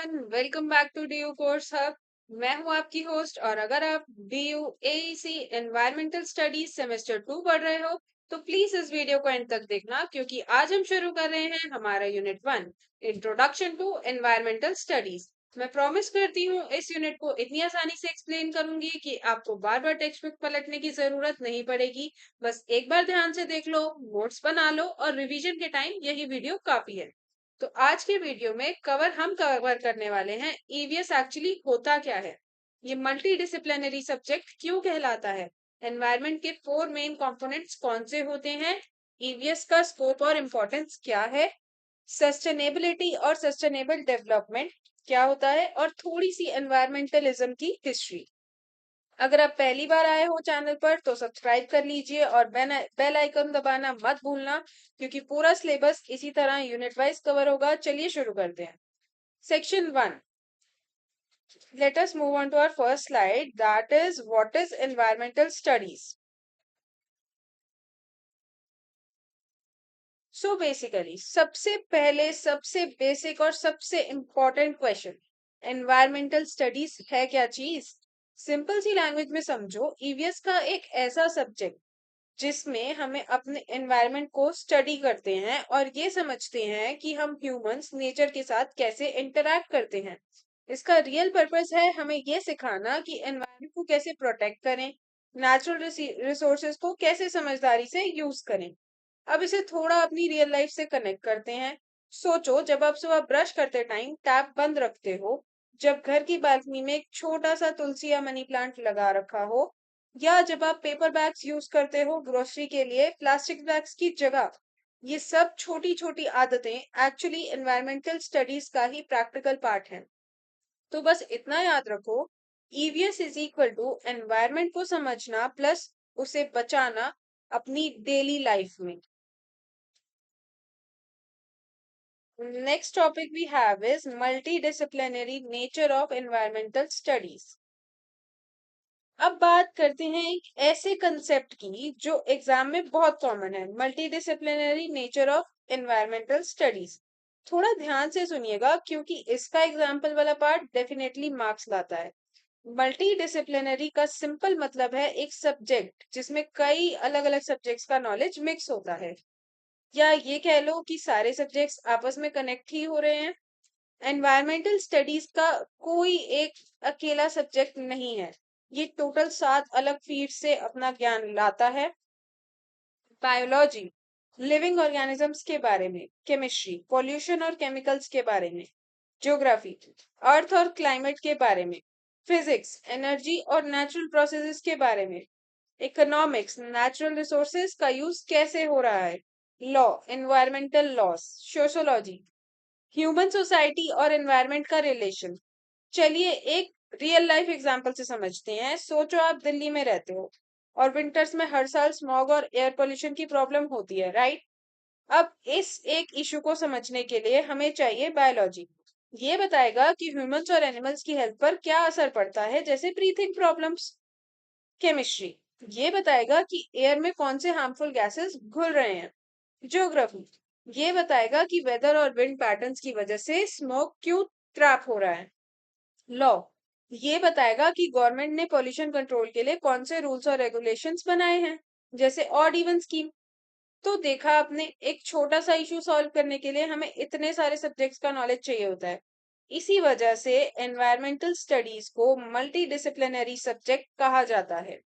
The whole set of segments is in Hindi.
Everyone, welcome back to DU course hub. मैं हूं आपकी होस्ट, और अगर आप BU AEC environmental studies semester 2 पढ़ रहे हो तो प्लीज इस वीडियो को एंड तक देखना, क्योंकि आज हम शुरू कर रहे हैं हमारा unit 1, introduction to environmental studies. मैं प्रॉमिस करती हूँ इस यूनिट को इतनी आसानी से एक्सप्लेन करूंगी कि आपको बार बार टेक्स्ट बुक पलटने की जरूरत नहीं पड़ेगी। बस एक बार ध्यान से देख लो, नोट्स बना लो, और रिवीजन के टाइम यही वीडियो काफी है। तो आज के वीडियो में हम कवर करने वाले हैं ईवीएस एक्चुअली होता क्या है, ये मल्टी डिसिप्लिनरी सब्जेक्ट क्यों कहलाता है, एनवायरनमेंट के 4 मेन कंपोनेंट्स कौन से होते हैं, ईवीएस का स्कोप और इम्पोर्टेंस क्या है, सस्टेनेबिलिटी और सस्टेनेबल डेवलपमेंट क्या होता है, और थोड़ी सी एनवायरमेंटलिज्म की हिस्ट्री। अगर आप पहली बार आए हो चैनल पर तो सब्सक्राइब कर लीजिए और बेल आइकन दबाना मत भूलना, क्योंकि पूरा सिलेबस इसी तरह यूनिट वाइज कवर होगा। चलिए शुरू करते हैं। Section 1। Let us move on to our first slide, that is what is environmental studies. So basically सबसे पहले सबसे बेसिक और सबसे इम्पोर्टेंट क्वेश्चन, एनवायरमेंटल स्टडीज है क्या चीज। सिंपल सी लैंग्वेज में समझो, ईवीएस का एक ऐसा सब्जेक्ट जिसमें हमें अपने एनवायरनमेंट को स्टडी करते हैं और ये समझते हैं कि हम ह्यूमंस नेचर के साथ कैसे इंटरैक्ट करते हैं। इसका रियल पर्पस है हमें ये सिखाना कि एनवायरनमेंट को कैसे प्रोटेक्ट करें, नेचुरल रिसोर्सेज को कैसे समझदारी से यूज करें। अब इसे थोड़ा अपनी रियल लाइफ से कनेक्ट करते हैं। सोचो, जब आप सुबह ब्रश करते टाइम टैप बंद रखते हो, जब घर की बालकनी में एक छोटा सा तुलसी या मनी प्लांट लगा रखा हो, या जब आप पेपर बैग्स यूज करते हो ग्रोसरी के लिए प्लास्टिक बैग्स की जगह। ये सब छोटी छोटी आदतें एक्चुअली एनवायरमेंटल स्टडीज का ही प्रैक्टिकल पार्ट है। तो बस इतना याद रखो, EVS is equal to environment को समझना प्लस उसे बचाना अपनी डेली लाइफ में। Next topic we have is multidisciplinary nature of environmental studies. अब बात करते हैं एक ऐसे कंसेप्ट की जो एग्जाम में बहुत कॉमन है, multidisciplinary nature of environmental studies. थोड़ा ध्यान से सुनिएगा, क्योंकि इसका एग्जाम्पल वाला पार्ट डेफिनेटली मार्क्स लाता है। मल्टीडिसिप्लिनरी का सिंपल मतलब है एक सब्जेक्ट जिसमें कई अलग अलग सब्जेक्ट्स का नॉलेज मिक्स होता है, या ये कह लो कि सारे सब्जेक्ट्स आपस में कनेक्ट ही हो रहे हैं। एनवायरमेंटल स्टडीज का कोई एक अकेला सब्जेक्ट नहीं है, ये टोटल 7 अलग फील्ड से अपना ज्ञान लाता है। बायोलॉजी, लिविंग ऑर्गेनिजम्स के बारे में, केमिस्ट्री, पॉल्यूशन और केमिकल्स के बारे में, ज्योग्राफी, अर्थ और क्लाइमेट के बारे में, फिजिक्स, एनर्जी और नेचुरल प्रोसेसेस के बारे में, इकोनॉमिक्स, नेचुरल रिसोर्सेज का यूज कैसे हो रहा है, law, environmental loss, sociology, human society और एनवायरनमेंट का रिलेशन। चलिए एक रियल लाइफ एग्जांपल से समझते हैं। सोचो आप दिल्ली में रहते हो और विंटर्स में हर साल स्मॉग और एयर पोल्यूशन की प्रॉब्लम होती है, राइट। अब इस एक इशू को समझने के लिए हमें चाहिए बायोलॉजी। ये बताएगा कि ह्यूमंस और एनिमल्स की हेल्थ पर क्या असर पड़ता है, जैसे ब्रीथिंग प्रॉब्लम्स। केमिस्ट्री, ये बताएगा कि एयर में कौन से हार्मफुल गैसेस घुल रहे हैं। ज्योग्राफी, ये बताएगा कि वेदर और विंड पैटर्न्स की वजह से स्मोक क्यों ट्रैप हो रहा है। लॉ, ये बताएगा कि गवर्नमेंट ने पॉल्यूशन कंट्रोल के लिए कौन से रूल्स और रेगुलेशंस बनाए हैं, जैसे ऑड इवन स्कीम। तो देखा आपने, एक छोटा सा इशू सॉल्व करने के लिए हमें इतने सारे सब्जेक्ट्स का नॉलेज चाहिए होता है। इसी वजह से एनवायरमेंटल स्टडीज को मल्टी डिसिप्लिनरी सब्जेक्ट कहा जाता है।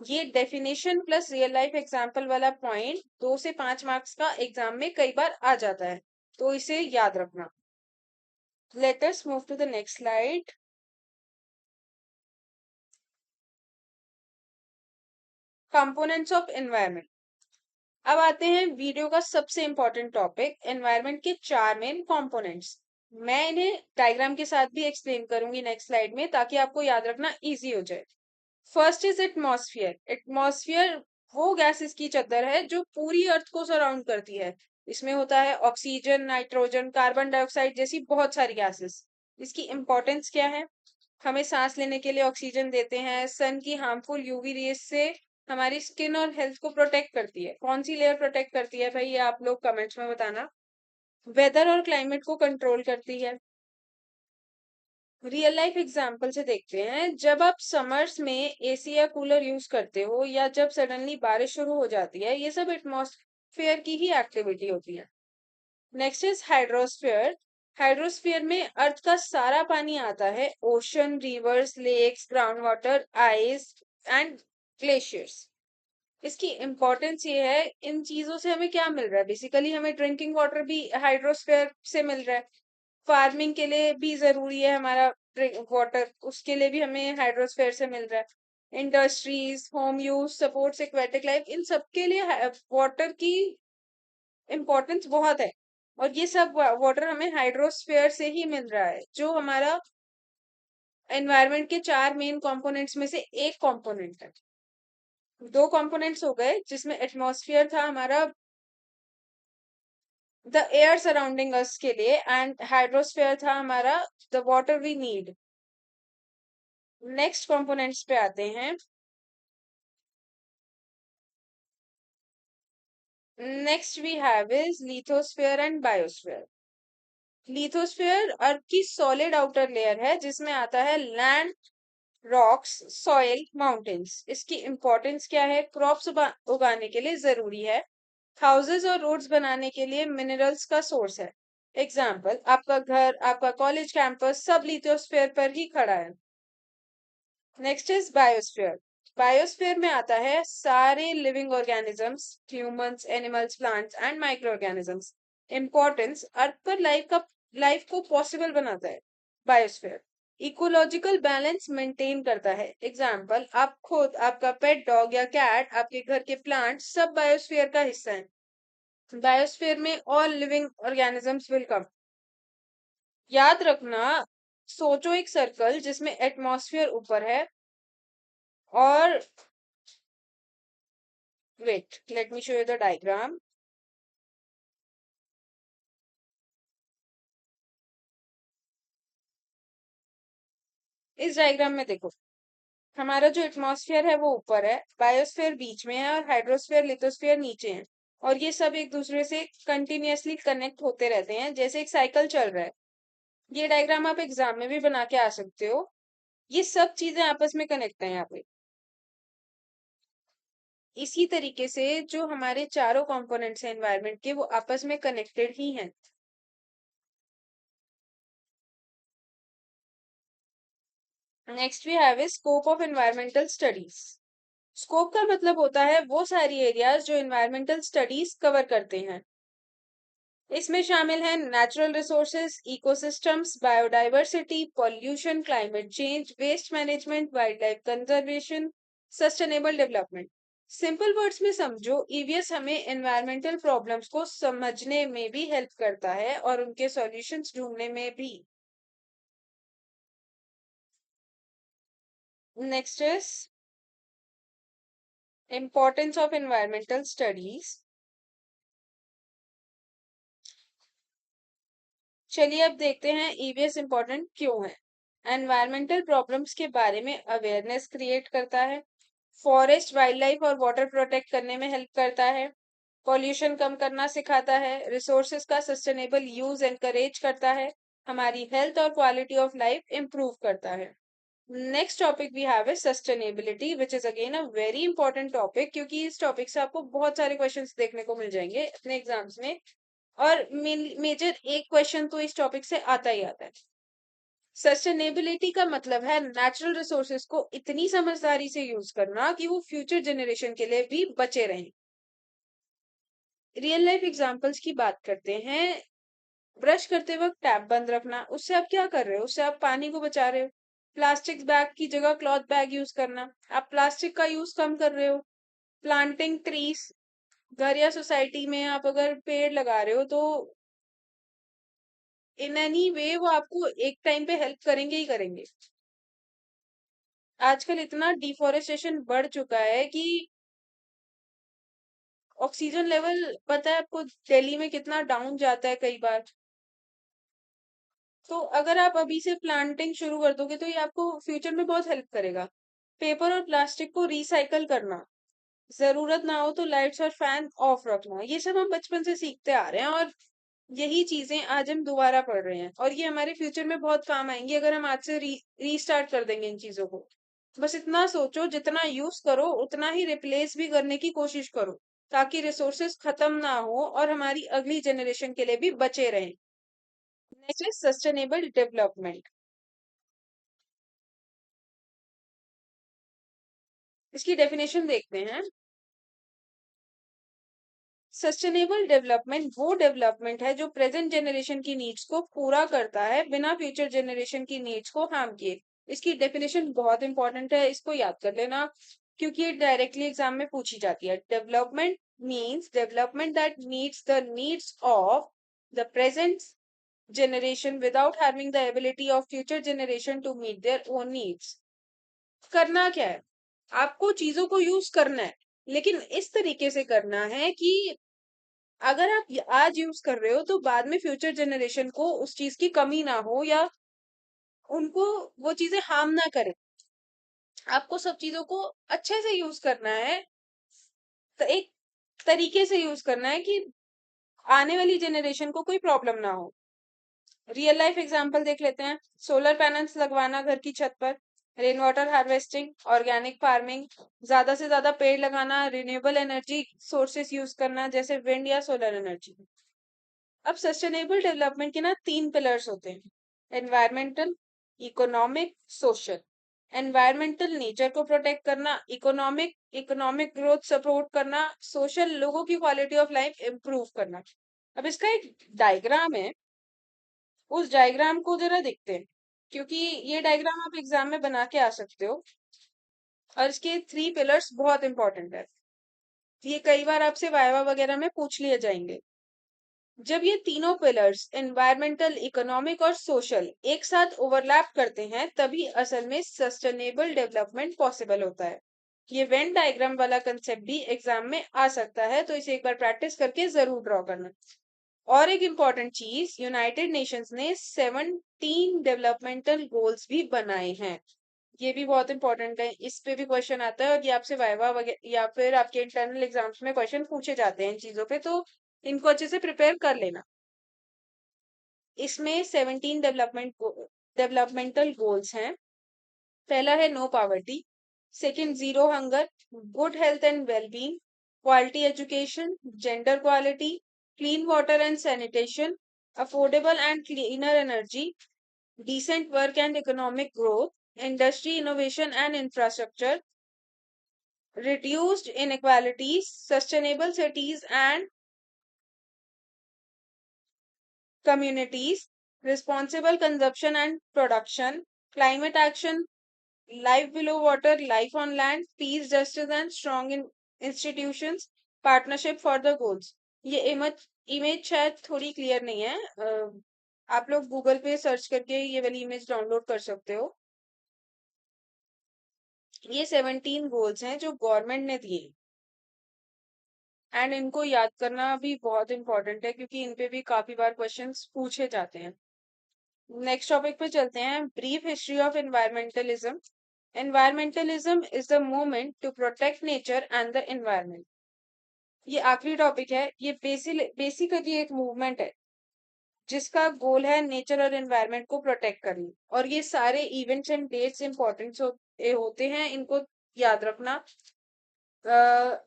ये definition plus real life example वाला पॉइंट 2 से 5 मार्क्स का एग्जाम में कई बार आ जाता है, तो इसे याद रखना। Let us move to the next slide. Components of environment. अब आते हैं वीडियो का सबसे इंपॉर्टेंट टॉपिक, एनवायरनमेंट के 4 मेन कंपोनेंट्स। मैं इन्हें डायग्राम के साथ भी एक्सप्लेन करूंगी नेक्स्ट स्लाइड में, ताकि आपको याद रखना इजी हो जाए। First is atmosphere. एटमॉस्फेयर वो गैसेस की चद्दर है जो पूरी अर्थ को सराउंड करती है। इसमें होता है ऑक्सीजन, नाइट्रोजन, कार्बन डाइऑक्साइड जैसी बहुत सारी गैसेस। इसकी इंपॉर्टेंस क्या है, हमें सांस लेने के लिए ऑक्सीजन देते हैं, सन की हार्मफुल यूवी रेस से हमारी स्किन और हेल्थ को प्रोटेक्ट करती है। कौन सी लेयर प्रोटेक्ट करती है भाई, ये आप लोग कमेंट्स में बताना। वेदर और क्लाइमेट को कंट्रोल करती है। रियल लाइफ एग्जांपल से देखते हैं। जब आप समर्स में एसी या कूलर यूज करते हो या जब सडनली बारिश शुरू हो जाती है, ये सब एटमॉस्फेयर की ही एक्टिविटी होती है। Next is hydrosphere. हाइड्रोस्फीयर में अर्थ का सारा पानी आता है, ocean, rivers, lakes, ground water, ice and glaciers. इसकी इम्पोर्टेंस ये है, इन चीजों से हमें क्या मिल रहा है? बेसिकली हमें ड्रिंकिंग वाटर भी हाइड्रोस्फीयर से मिल रहा है। फार्मिंग के लिए भी जरूरी है हमारा ड्रिंक वाटर, उसके लिए भी हमें हाइड्रोस्फीयर से मिल रहा है। Industries, home use, supports, aquatic life, इन सब के लिए वाटर की इम्पोर्टेंस बहुत है। और ये सब वाटर हमें हाइड्रोस्फीयर से ही मिल रहा है, जो हमारा एनवायरनमेंट के चार मेन कंपोनेंट्स में से एक कंपोनेंट है। दो कंपोनेंट्स हो गए, जिसमें एटमॉस्फेयर था हमारा द एयर सराउंडिंग अस के लिए, एंड हाइड्रोस्फीयर था हमारा the water we need. Next components पे आते हैं। Next we have is lithosphere and biosphere. Lithosphere earth की सॉलिड आउटर लेयर है, जिसमें आता है लैंड, रॉक्स, सॉइल, माउंटेन्स। इसकी इम्पोर्टेंस क्या है? क्रॉप्स उगाने के लिए जरूरी है। हाउसेस और रोड्स बनाने के लिए मिनरल्स का सोर्स है। एग्जाम्पल, आपका घर, आपका कॉलेज कैंपस, सब लिथोस्फीयर पर ही खड़ा है। Next is biosphere. बायोस्फीयर में आता है सारे living organisms, humans, animals, plants and micro organisms. Importance, earth पर लाइफ को पॉसिबल बनाता है बायोस्फीयर। इकोलॉजिकल बैलेंस मेंटेन करता है। एग्जाम्पल, आप खुद, आपका पेट डॉग या कैट, आपके घर के प्लांट, सब बायोस्फीयर का हिस्सा है। बायोस्फीयर में all living organisms will come. याद रखना, सोचो एक सर्कल जिसमें एटमॉस्फेयर ऊपर है और wait, let me show you the diagram. इस डायग्राम में देखो, हमारा जो एटमॉस्फेयर है वो ऊपर है, बायोस्फीयर बीच में है और हाइड्रोस्फीयर, लिथोस्फीयर नीचे है। और ये सब एक दूसरे से कंटिन्यूअसली कनेक्ट होते रहते हैं, जैसे एक साइकिल चल रहा है। ये डायग्राम आप एग्जाम में भी बना के आ सकते हो। ये सब चीजें आपस में कनेक्ट है यहाँ पे। इसी तरीके से जो हमारे चारों कंपोनेंट्स हैं एनवायरनमेंट के, वो आपस में कनेक्टेड ही हैं। Next we have is scope of environmental studies. Scope का मतलब होता है वो सारी एरियाज जो एनवायरमेंटल स्टडीज कवर करते हैं। इसमें शामिल हैं natural resources, ecosystems, biodiversity, pollution, climate change, waste management, wildlife conservation, sustainable development. Simple words में समझो, ईवीएस हमें एनवायरमेंटल प्रॉब्लम्स को समझने में भी हेल्प करता है और उनके सॉल्यूशंस ढूंढने में भी। Next is importance of environmental studies. चलिए अब देखते हैं ईवीएस इम्पोर्टेंट क्यों है। एनवायरमेंटल प्रॉब्लम्स के बारे में अवेयरनेस क्रिएट करता है। फॉरेस्ट, वाइल्ड लाइफ और वाटर प्रोटेक्ट करने में हेल्प करता है। पॉल्यूशन कम करना सिखाता है। रिसोर्सेज का सस्टेनेबल यूज एनकरेज करता है। हमारी हेल्थ और क्वालिटी ऑफ लाइफ इंप्रूव करता है। Next topic we have is sustainability, which is again a very important topic, क्योंकि इस टॉपिक से आपको बहुत सारे क्वेश्चंस देखने को मिल जाएंगे अपने एग्जाम्स में। और मेजर एक क्वेश्चन तो इस टॉपिक से आता ही आता है। सस्टेनेबिलिटी का मतलब है नेचुरल रिसोर्सेज को इतनी समझदारी से यूज करना कि वो फ्यूचर जनरेशन के लिए भी बचे रहें। रियल लाइफ एग्जांपल्स की बात करते हैं। ब्रश करते वक्त टैप बंद रखना, उससे आप क्या कर रहे हो? उससे आप पानी को बचा रहे हो। प्लास्टिक बैग की जगह क्लॉथ बैग यूज करना, आप प्लास्टिक का यूज कम कर रहे हो। प्लांटिंग ट्रीज, घर या सोसाइटी में आप अगर पेड़ लगा रहे हो तो इन एनी वे वो आपको एक टाइम पे हेल्प करेंगे ही करेंगे। आजकल इतना डिफोरेस्टेशन बढ़ चुका है कि ऑक्सीजन लेवल, पता है आपको, दिल्ली में कितना डाउन जाता है कई बार। तो अगर आप अभी से प्लांटिंग शुरू कर दोगे तो ये आपको फ्यूचर में बहुत हेल्प करेगा। पेपर और प्लास्टिक को रिसाइकल करना, जरूरत ना हो तो लाइट्स और फैन ऑफ रखना, ये सब हम बचपन से सीखते आ रहे हैं और यही चीजें आज हम दोबारा पढ़ रहे हैं और ये हमारे फ्यूचर में बहुत काम आएंगी अगर हम आज से रीस्टार्ट कर देंगे इन चीजों को। बस इतना सोचो, जितना यूज करो उतना ही रिप्लेस भी करने की कोशिश करो, ताकि रिसोर्सेस खत्म ना हो और हमारी अगली जनरेशन के लिए भी बचे रहें। Next is sustainable development. इसकी डेफिनेशन देखते हैं। सस्टेनेबल डेवलपमेंट वो डेवलपमेंट है जो प्रेजेंट जनरेशन की नीड्स को पूरा करता है बिना फ्यूचर जनरेशन की नीड्स को हार्म किए। इसकी डेफिनेशन बहुत इंपॉर्टेंट है, इसको याद कर लेना क्योंकि ये डायरेक्टली एग्जाम में पूछी जाती है। Development means development that meets the needs of the present generation without harming the ability of future generation to meet their own needs। करना क्या है? आपको चीजों को यूज करना है, लेकिन इस तरीके से करना है कि अगर आप आज यूज कर रहे हो तो बाद में फ्यूचर जनरेशन को उस चीज की कमी ना हो या उनको वो चीजें हार्म ना करे। आपको सब चीजों को अच्छे से यूज करना है, तो एक तरीके से यूज करना है कि आने वाली जनरेशन को कोई प्रॉब्लम ना हो। रियल लाइफ एग्जांपल देख लेते हैं। सोलर पैनल्स लगवाना घर की छत पर, rain water harvesting, organic farming, ज्यादा से ज्यादा पेड़ लगाना, रिन्यूएबल एनर्जी सोर्सेस यूज करना जैसे विंड या सोलर एनर्जी। अब सस्टेनेबल डेवलपमेंट के ना तीन पिलर्स होते हैं: environmental, economic, social. Environmental nature को प्रोटेक्ट करना, इकोनॉमिक इकोनॉमिक ग्रोथ सपोर्ट करना, सोशल लोगों की क्वालिटी ऑफ लाइफ इम्प्रूव करना। अब इसका एक डायग्राम है, उस डायग्राम को जरा देखते हैं क्योंकि ये डायग्राम आप एग्जाम में बना के आ सकते हो और इसके थ्री पिलर्स बहुत इंपॉर्टेंट है। ये कई बार आपसे वाइवा वगैरह में पूछ लिए जाएंगे। जब ये तीनों पिलर्स एनवायरमेंटल, इकोनॉमिक और सोशल एक साथ ओवरलैप करते हैं तभी असल में सस्टेनेबल डेवलपमेंट पॉसिबल होता है। ये वेन डायग्राम वाला कंसेप्ट भी एग्जाम में आ सकता है, तो इसे एक बार प्रैक्टिस करके जरूर ड्रॉ करना। और एक इम्पॉर्टेंट चीज, यूनाइटेड नेशंस ने 17 डेवलपमेंटल गोल्स भी बनाए हैं। ये भी बहुत इंपॉर्टेंट है, इस पे भी क्वेश्चन आता है और ये आपसे वाइवा वगैरह या फिर आपके इंटरनल एग्जाम्स में क्वेश्चन पूछे जाते हैं इन चीजों पे, तो इनको अच्छे से प्रिपेयर कर लेना। इसमें 17 डेवलपमेंटल गोल्स हैं। पहला है no poverty, second zero hunger, good health and wellbeing, quality education, gender quality, clean water and sanitation, affordable and cleaner energy, decent work and economic growth, industry innovation and infrastructure, reduced inequalities, sustainable cities and communities, responsible consumption and production, climate action, life below water, life on land, peace, justice and strong institutions, partnership for the goals। ये इमेज इमेज शायद थोड़ी क्लियर नहीं है, आप लोग गूगल पे सर्च करके ये वाली इमेज डाउनलोड कर सकते हो। ये 17 गोल्स हैं जो गवर्नमेंट ने दिए एंड इनको याद करना भी बहुत इंपॉर्टेंट है क्योंकि इन पे भी काफी बार क्वेश्चंस पूछे जाते हैं। नेक्स्ट टॉपिक पे चलते हैं, brief history of environmentalism. Environmentalism is the movement to protect nature and the environment. ये आखिरी टॉपिक है। ये बेसिकली एक मूवमेंट है जिसका गोल है नेचर और एनवायरमेंट को प्रोटेक्ट करना, और ये सारे इवेंट्स एंड डेट्स इंपॉर्टेंट होते हैं, इनको याद रखना।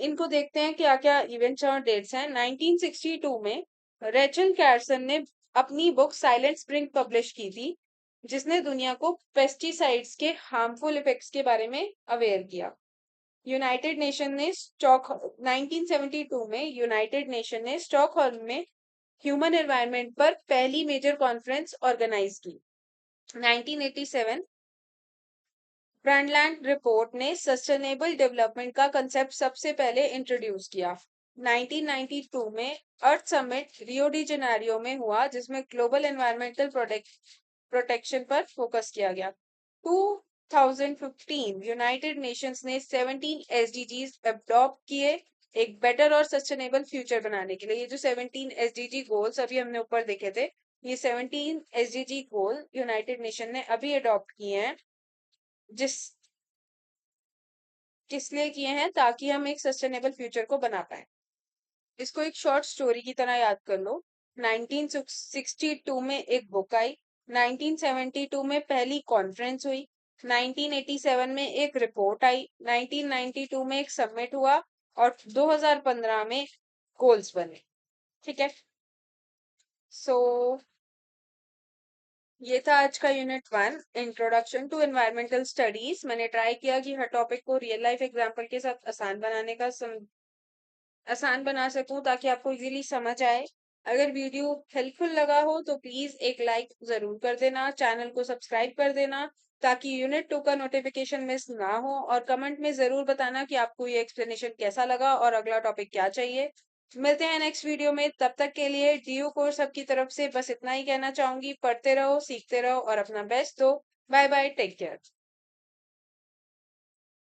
इनको देखते हैं क्या क्या इवेंट्स और डेट्स हैं। 1962 में रेचल कैरसन ने अपनी बुक साइलेंट स्प्रिंग पब्लिश की थी, जिसने दुनिया को पेस्टिसाइड्स के हार्मफुल इफेक्ट्स के बारे में अवेयर किया। यूनाइटेड नेशन ने स्टॉक 1972 में यूनाइटेड नेशन ने स्टॉकहोल्म में ह्यूमन एनवायरनमेंट पर पहली मेजर कॉन्फ्रेंस ऑर्गेनाइज की। 1987 ब्रांडलैंड रिपोर्ट ने सस्टेनेबल डेवलपमेंट का कंसेप्ट सबसे पहले इंट्रोड्यूस किया। 1992 में अर्थ समिट रियो डी जेनेरियो में हुआ जिसमें ग्लोबल एनवायरमेंटल प्रोटेक्शन पर फोकस किया गया। 2015 यूनाइटेड नेशंस ने 17 एसडीजीज अडॉप्ट किए एक बेटर और सस्टेनेबल फ्यूचर बनाने के लिए। ये जो 17 एसडीजी गोल्स अभी हमने ऊपर देखे थे, ये 17 एसडीजी गोल यूनाइटेड नेशन ने अभी अडॉप्ट किए हैं, जिस किस लिए किए हैं ताकि हम एक सस्टेनेबल फ्यूचर को बना पाए। इसको एक शॉर्ट स्टोरी की तरह याद कर लो। 1962 में एक बुक आई, 1972 में पहली कॉन्फ्रेंस हुई, 1987 में एक रिपोर्ट आई, 1992 में एक सबमिट हुआ और 2015 में गोल्स बने। ठीक है, सो ये था आज का unit 1, introduction to environmental studies. मैंने ट्राई किया कि हर टॉपिक को रियल लाइफ एग्जांपल के साथ आसान बनाने का आसान बना सकूं ताकि आपको इजीली समझ आए। अगर वीडियो हेल्पफुल लगा हो तो प्लीज एक लाइक जरूर कर देना, चैनल को सब्सक्राइब कर देना ताकि यूनिट 2 का नोटिफिकेशन मिस ना हो, और कमेंट में जरूर बताना कि आपको ये एक्सप्लेनेशन कैसा लगा और अगला टॉपिक क्या चाहिए। मिलते हैं नेक्स्ट वीडियो में, तब तक के लिए डीयू कोर्स सबकी तरफ से बस इतना ही कहना चाहूंगी, पढ़ते रहो, सीखते रहो और अपना बेस्ट दो। Bye bye, take care.